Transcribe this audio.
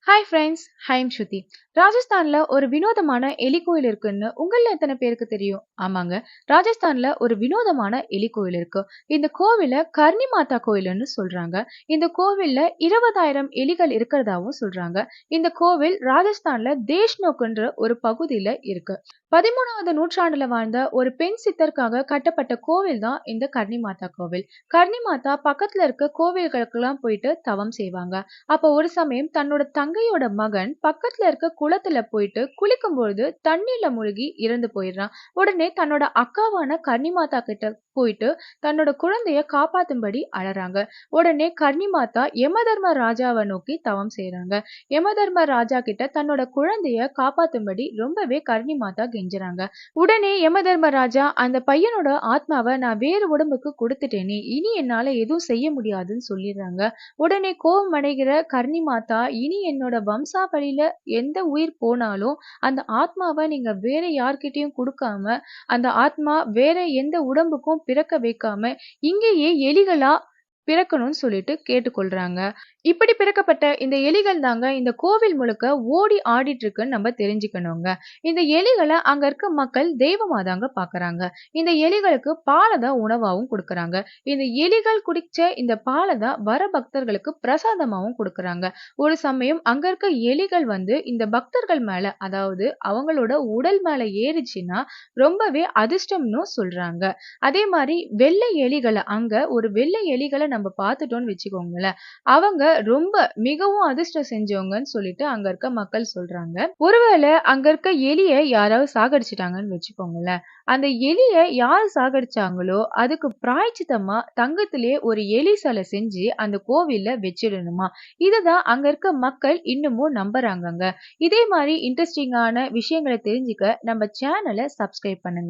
Hi friends, I'm ஸ்ருதி. ராஜஸ்தான்ல ஒரு வினோதமான எலி கோயில் இருக்குன்னு உங்கள எத்தனை பேருக்கு தெரியும்? ஆமாங்க, ராஜஸ்தான்ல ஒரு வினோதமான எலி கோயில் இருக்கு. இந்த கோவில கர்ணி மாதா கோயில்னு சொல்றாங்க. இந்த கோவில்ல 20,000 எலிகள் இருக்கிறதாவும் சொல்றாங்க. இந்த கோவில் ராஜஸ்தான்ல தேஷ்நோக்ன்ற ஒரு பகுதியில இருக்கு. 13வது நூற்றாண்டுல வாழ்ந்த ஒரு பெண் சித்தருக்காக கட்டப்பட்ட கோவில் தான் இந்த கர்ணி மாதா கோவில். கர்ணி மாதா பக்கத்துல இருக்க கோவில்களுக்கெல்லாம் போயிட்டு தவம் செய்வாங்க. அப்ப ஒரு சமயம் தன்னோட தங்கையோட மகன் பக்கத்துல இருக்க குளத்துல போயிட்டு குளிக்கும்பொழுது தண்ணீர்ல மூழ்கி இறந்து போயிடுறான். உடனே தன்னோட அக்காவான கன்னிமாதா கிட்ட போயிட்டு தன்னோட குழந்தைய காப்பாத்தும்படி அழறாங்க. உடனே கன்னிமாதா யமதர்ம ராஜாவை நோக்கி தவம் செய்றாங்க. யமதர்ம ராஜா கிட்ட தன்னோட குழந்தைய காப்பாத்தும்படி ரொம்பவே கன்னிமாதா கெஞ்சுறாங்க. உடனே யமதர்ம ராஜா அந்த பையனோட ஆத்மாவை நான் வேறு உடம்புக்கு கொடுத்துட்டேனே, இனி என்னால எதுவும் செய்ய முடியாதுன்னு சொல்லிடுறாங்க. உடனே கோபம் அடைகிற கர்ணி மாதா, இனி என்னோட வம்சாவழியில எந்த உயிர் போனாலும் அந்த ஆத்மாவை நீங்க வேற யார்கிட்டயும் கொடுக்காம, அந்த ஆத்மா வேற எந்த உடம்புக்கும் பிறக்க வைக்காம இங்கேயே எலிகளா பிறக்கணும்னு சொல்லிட்டு கேட்டுக்கொள்றாங்க. இப்படி பிறக்கப்பட்ட இந்த எலிகள் தாங்க இந்த கோவில் முழுக்க ஓடி ஆடிட்டு இருக்குன்னு நம்ம தெரிஞ்சுக்கணுங்க. இந்த எலிகளை அங்க இருக்க மக்கள் தெய்வமா தாங்க பாக்குறாங்க. இந்த எலிகளுக்கு பாலை தான் உணவாவும் கொடுக்கறாங்க. இந்த எலிகள் குடிச்ச இந்த பாலை தான் வர பக்தர்களுக்கு பிரசாதமாவும் கொடுக்கறாங்க. ஒரு சமயம் அங்க இருக்க எலிகள் வந்து இந்த பக்தர்கள் மேல, அதாவது அவங்களோட உடல் மேல ஏறிச்சுன்னா ரொம்பவே அதிர்ஷ்டம்னு சொல்றாங்க. அதே மாதிரி வெள்ளை எலிகளை, அங்க ஒரு வெள்ளை எலிகளை நம்ம பார்த்துட்டோம்னு வச்சுக்கோங்களேன், அவங்க ரொம்ப மிகவும் அதிர்ஷ்டம் செஞ்சவங்கன்னு சொல்லிட்டு அங்க இருக்க மக்கள் சொல்றாங்க. ஒருவேளை அங்க இருக்க எலிய யாராவது சாகடிச்சிட்டாங்கன்னு வச்சுக்கோங்களேன், அந்த எலிய யார் சாகடிச்சாங்களோ அதுக்கு பிராயச்சித்தமா தங்கத்திலேயே ஒரு எலி சிலை செஞ்சு அந்த கோவில்ல வச்சிடணுமா. இதுதான் அங்க இருக்க மக்கள் இன்னமும் நம்புறாங்கங்க. இதே மாதிரி இன்ட்ரெஸ்டிங்கான விஷயங்களை தெரிஞ்சுக்க நம்ம சேனலை சப்ஸ்கிரைப் பண்ணுங்க.